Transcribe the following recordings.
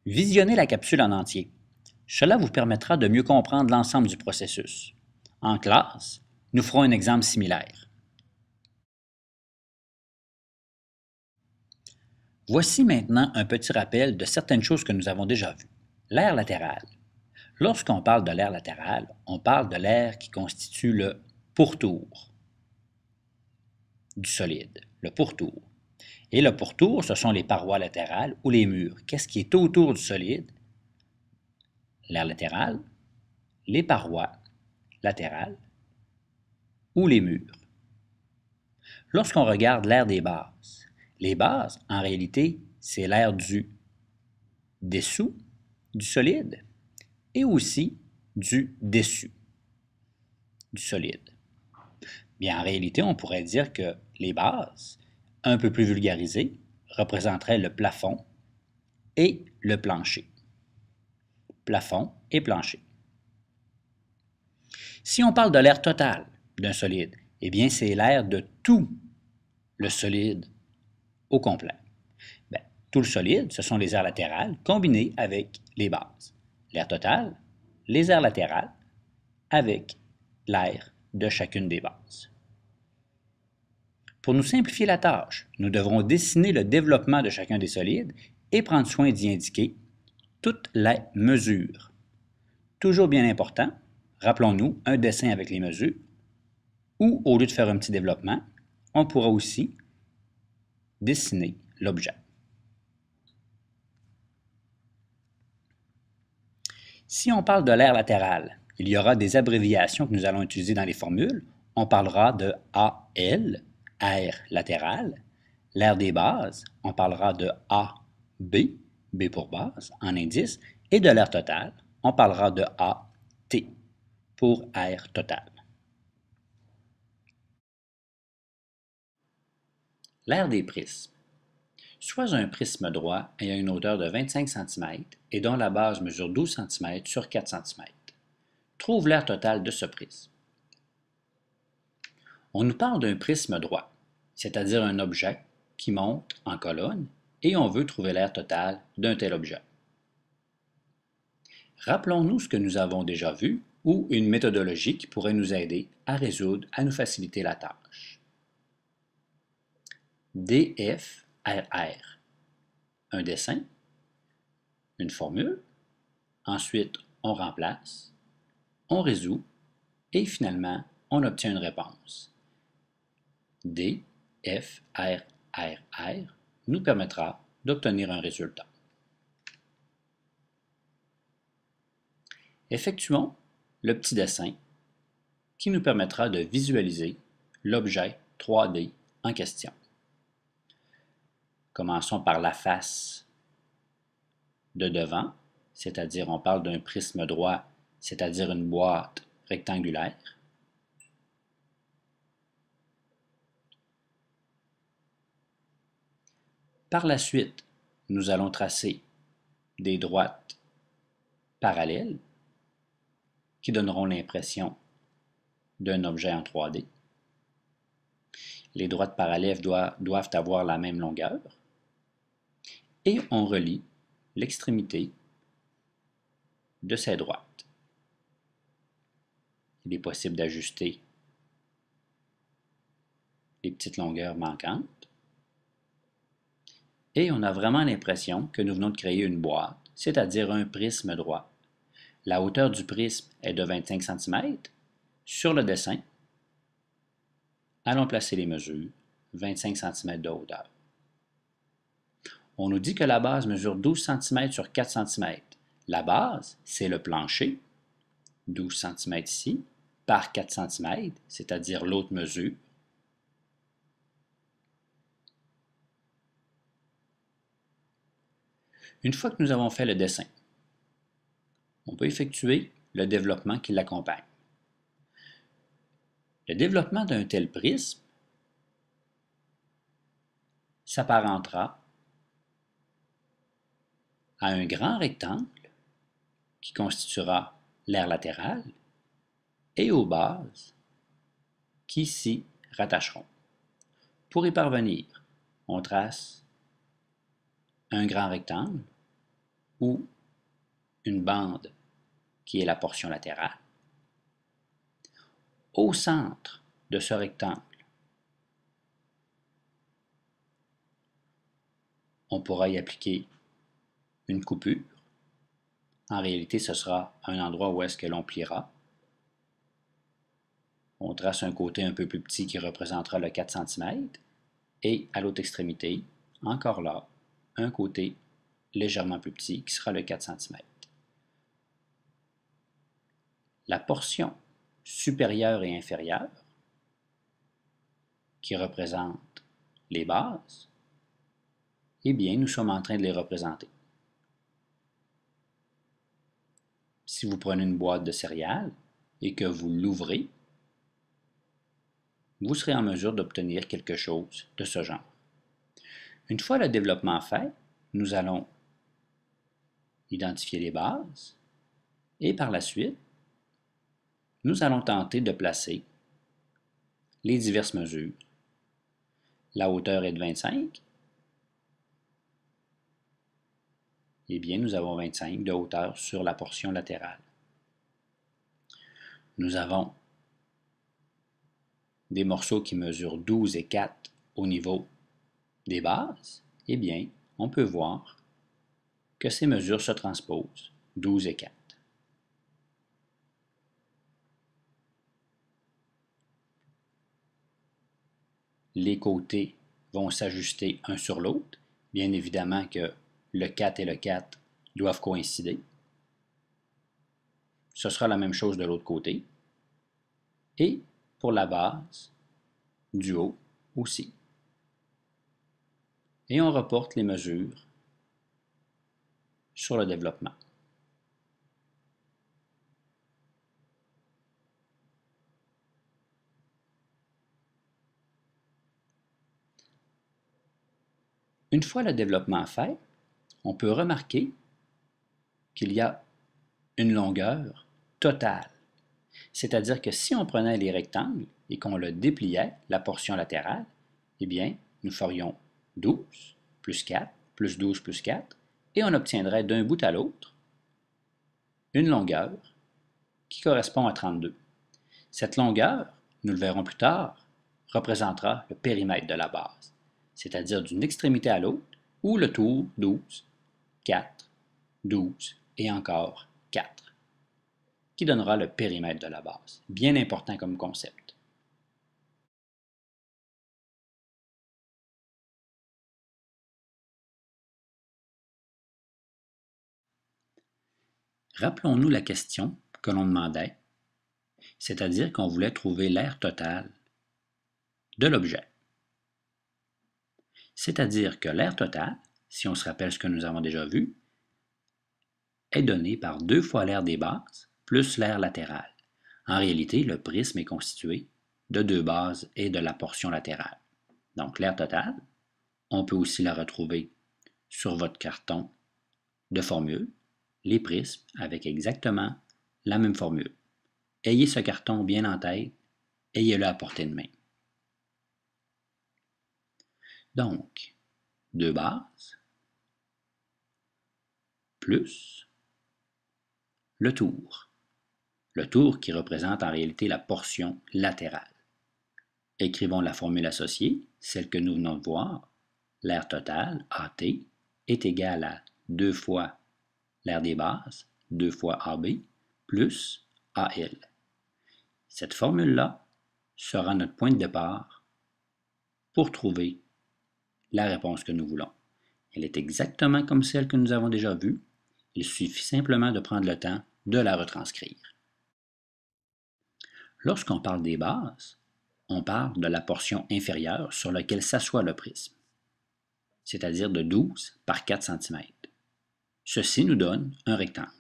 Visionnez la capsule en entier. Cela vous permettra de mieux comprendre l'ensemble du processus. En classe, nous ferons un exemple similaire. Voici maintenant un petit rappel de certaines choses que nous avons déjà vues. L'air latéral. Lorsqu'on parle de l'air latéral, on parle de l'air qui constitue le pourtour du solide, le pourtour. Et le pourtour, ce sont les parois latérales ou les murs. Qu'est-ce qui est autour du solide? L'air latéral, les parois latérales ou les murs. Lorsqu'on regarde l'air des bases, les bases, en réalité, c'est l'air du dessous du solide et aussi du dessus du solide. Bien, en réalité, on pourrait dire que les bases, un peu plus vulgarisées, représenteraient le plafond et le plancher. Plafond et plancher. Si on parle de l'air total d'un solide, eh bien, c'est l'air de tout le solide au complet. Bien, tout le solide, ce sont les aires latérales combinés avec les bases. L'air total, les aires latérales avec l'air de chacune des bases. Pour nous simplifier la tâche, nous devrons dessiner le développement de chacun des solides et prendre soin d'y indiquer toutes les mesures. Toujours bien important, rappelons-nous un dessin avec les mesures, ou au lieu de faire un petit développement, on pourra aussi dessiner l'objet. Si on parle de l'air latéral, il y aura des abréviations que nous allons utiliser dans les formules. On parlera de AL, air latéral. L'air des bases, on parlera de AB, B pour base, en indice. Et de l'air total, on parlera de AT, pour air total. L'air des prismes. Soit un prisme droit ayant une hauteur de 25 cm et dont la base mesure 12 cm sur 4 cm. Trouve l'air total de ce prisme. On nous parle d'un prisme droit, c'est-à-dire un objet qui monte en colonne et on veut trouver l'air total d'un tel objet. Rappelons-nous ce que nous avons déjà vu ou une méthodologie qui pourrait nous aider à résoudre, à nous faciliter la tâche. DFRR. Un dessin, une formule, ensuite on remplace, on résout et finalement on obtient une réponse. DFRRR nous permettra d'obtenir un résultat. Effectuons le petit dessin qui nous permettra de visualiser l'objet 3D en question. Commençons par la face de devant, c'est-à-dire on parle d'un prisme droit, c'est-à-dire une boîte rectangulaire. Par la suite, nous allons tracer des droites parallèles qui donneront l'impression d'un objet en 3D. Les droites parallèles doivent avoir la même longueur. Et on relie l'extrémité de ces droites. Il est possible d'ajuster les petites longueurs manquantes. Et on a vraiment l'impression que nous venons de créer une boîte, c'est-à-dire un prisme droit. La hauteur du prisme est de 25 cm. Sur le dessin, allons placer les mesures, 25 cm de hauteur. On nous dit que la base mesure 12 cm sur 4 cm. La base, c'est le plancher, 12 cm ici, par 4 cm, c'est-à-dire l'autre mesure. Une fois que nous avons fait le dessin, on peut effectuer le développement qui l'accompagne. Le développement d'un tel prisme s'apparentera à un grand rectangle qui constituera l'aire latéral et aux bases qui s'y rattacheront. Pour y parvenir, on trace un grand rectangle ou une bande qui est la portion latérale. Au centre de ce rectangle, on pourra y appliquer une coupure. En réalité, ce sera un endroit où est-ce que l'on pliera. On trace un côté un peu plus petit qui représentera le 4 cm et à l'autre extrémité, encore là, un côté légèrement plus petit qui sera le 4 cm. La portion supérieure et inférieure qui représente les bases, eh bien, nous sommes en train de les représenter. Si vous prenez une boîte de céréales et que vous l'ouvrez, vous serez en mesure d'obtenir quelque chose de ce genre. Une fois le développement fait, nous allons identifier les bases et par la suite, nous allons tenter de placer les diverses mesures. La hauteur est de 25. Eh bien, nous avons 25 de hauteur sur la portion latérale. Nous avons des morceaux qui mesurent 12 et 4 au niveau des bases. Eh bien, on peut voir que ces mesures se transposent, 12 et 4. Les côtés vont s'ajuster un sur l'autre. Bien évidemment que le 4 et le 4 doivent coïncider. Ce sera la même chose de l'autre côté. Et pour la base, du haut aussi. Et on reporte les mesures sur le développement. Une fois le développement fait, on peut remarquer qu'il y a une longueur totale. C'est-à-dire que si on prenait les rectangles et qu'on le dépliait, la portion latérale, eh bien, nous ferions 12 plus 4 plus 12 plus 4 et on obtiendrait d'un bout à l'autre une longueur qui correspond à 32. Cette longueur, nous le verrons plus tard, représentera le périmètre de la base, c'est-à-dire d'une extrémité à l'autre, où le tour 12, 4, 12 et encore 4, qui donnera le périmètre de la base. Bien important comme concept. Rappelons-nous la question que l'on demandait, c'est-à-dire qu'on voulait trouver l'aire totale de l'objet. C'est-à-dire que l'aire totale, si on se rappelle ce que nous avons déjà vu, est donnée par 2 fois l'aire des bases plus l'aire latérale. En réalité, le prisme est constitué de 2 bases et de la portion latérale. Donc l'aire totale, on peut aussi la retrouver sur votre carton de formule, les prismes avec exactement la même formule. Ayez ce carton bien en tête, ayez-le à portée de main. Donc, 2 bases plus le tour. Le tour qui représente en réalité la portion latérale. Écrivons la formule associée, celle que nous venons de voir. L'aire totale, AT, est égale à 2 fois l'aire des bases, 2 fois AB, plus AL. Cette formule-là sera notre point de départ pour trouver la réponse que nous voulons. Elle est exactement comme celle que nous avons déjà vue. Il suffit simplement de prendre le temps de la retranscrire. Lorsqu'on parle des bases, on parle de la portion inférieure sur laquelle s'assoit le prisme, c'est-à-dire de 12 par 4 cm. Ceci nous donne un rectangle.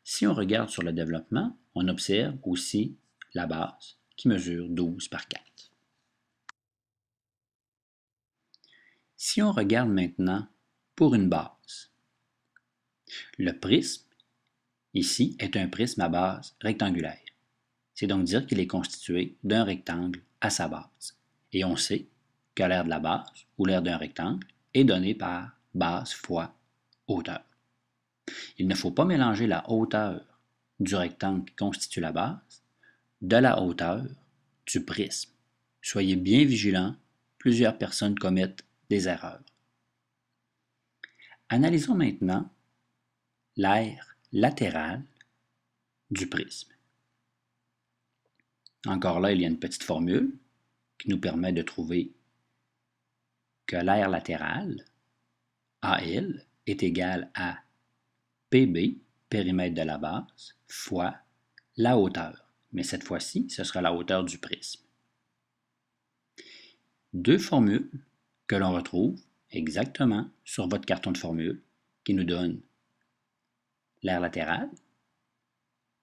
Si on regarde sur le développement, on observe aussi la base qui mesure 12 par 4. Si on regarde maintenant pour une base, le prisme, ici, est un prisme à base rectangulaire. C'est donc dire qu'il est constitué d'un rectangle à sa base. Et on sait que l'aire de la base, ou l'aire d'un rectangle, est donné par base fois hauteur. Il ne faut pas mélanger la hauteur du rectangle qui constitue la base de la hauteur du prisme. Soyez bien vigilants, plusieurs personnes commettent des erreurs. Analysons maintenant l'aire latérale du prisme. Encore là, il y a une petite formule qui nous permet de trouver que l'aire latérale, AL, est égale à PB, périmètre de la base, fois la hauteur. Mais cette fois-ci, ce sera la hauteur du prisme. Deux formules que l'on retrouve exactement sur votre carton de formule qui nous donnent l'aire latérale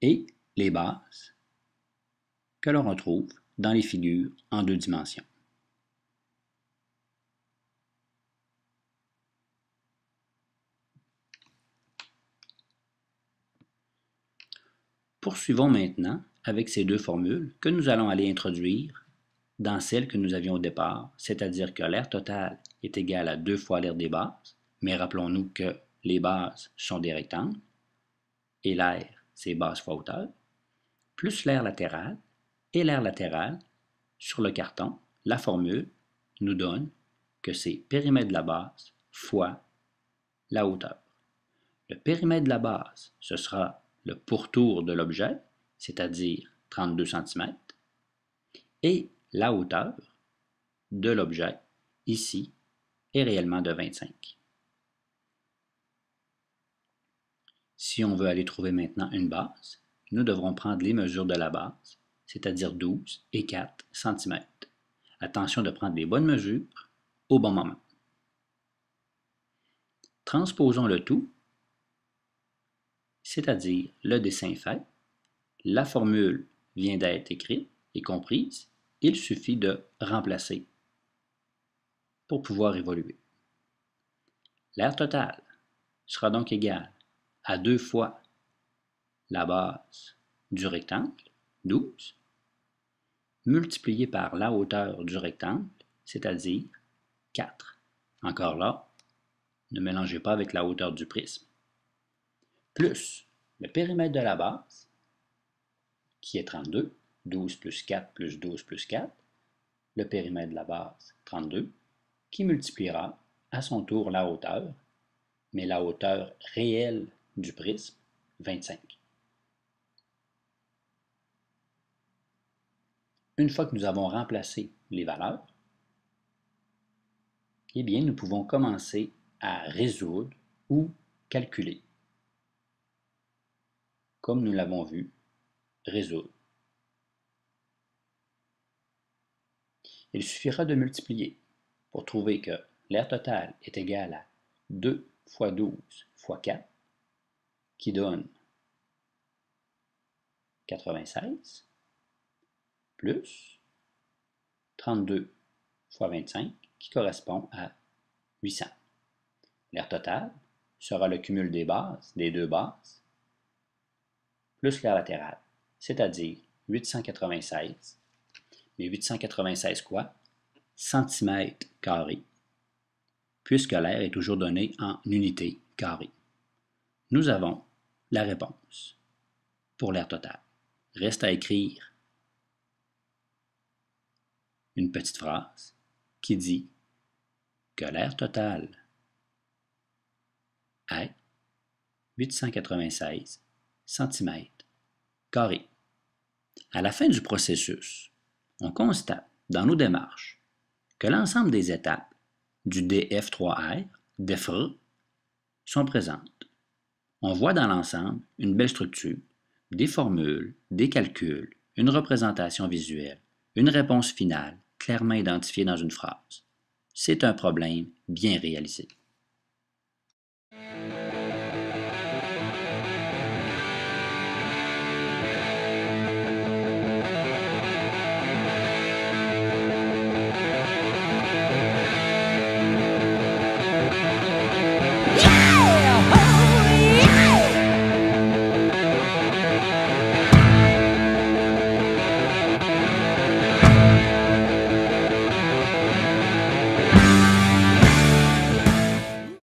et les bases que l'on retrouve dans les figures en 2 dimensions. Poursuivons maintenant avec ces deux formules que nous allons aller introduire dans celle que nous avions au départ, c'est-à-dire que l'aire totale est égale à 2 fois l'aire des bases, mais rappelons-nous que les bases sont des rectangles, et l'aire, c'est base fois hauteur, plus l'aire latérale, et l'aire latérale, sur le carton, la formule nous donne que c'est périmètre de la base fois la hauteur. Le périmètre de la base, ce sera le pourtour de l'objet, c'est-à-dire 32 cm, et la hauteur de l'objet, ici, est réellement de 25. Si on veut aller trouver maintenant une base, nous devrons prendre les mesures de la base, c'est-à-dire 12 et 4 cm. Attention de prendre les bonnes mesures au bon moment. Transposons le tout, c'est-à-dire le dessin fait. La formule vient d'être écrite et comprise. Il suffit de remplacer pour pouvoir évoluer. L'aire totale sera donc égale à 2 fois la base du rectangle, 12, multiplié par la hauteur du rectangle, c'est-à-dire 4. Encore là, ne mélangez pas avec la hauteur du prisme. Plus le périmètre de la base, qui est 32, 12 plus 4 plus 12 plus 4, le périmètre de la base, 32, qui multipliera à son tour la hauteur, mais la hauteur réelle du prisme, 25. Une fois que nous avons remplacé les valeurs, eh bien, nous pouvons commencer à résoudre ou calculer. Comme nous l'avons vu, résoudre. Il suffira de multiplier pour trouver que l'aire totale est égale à 2 fois 12 fois 4, qui donne 96, plus 32 fois 25, qui correspond à 800. L'aire totale sera le cumul des bases, des deux bases, plus l'aire latérale, c'est-à-dire 896. Mais 896 quoi? Centimètres carrés, puisque l'aire est toujours donnée en unités carrées. Nous avons la réponse pour l'aire totale. Reste à écrire une petite phrase qui dit que l'aire totale est 896 cm². À la fin du processus, on constate dans nos démarches que l'ensemble des étapes du DF3R, DEFRE, sont présentes. On voit dans l'ensemble une belle structure, des formules, des calculs, une représentation visuelle, une réponse finale clairement identifiée dans une phrase. C'est un problème bien réalisé.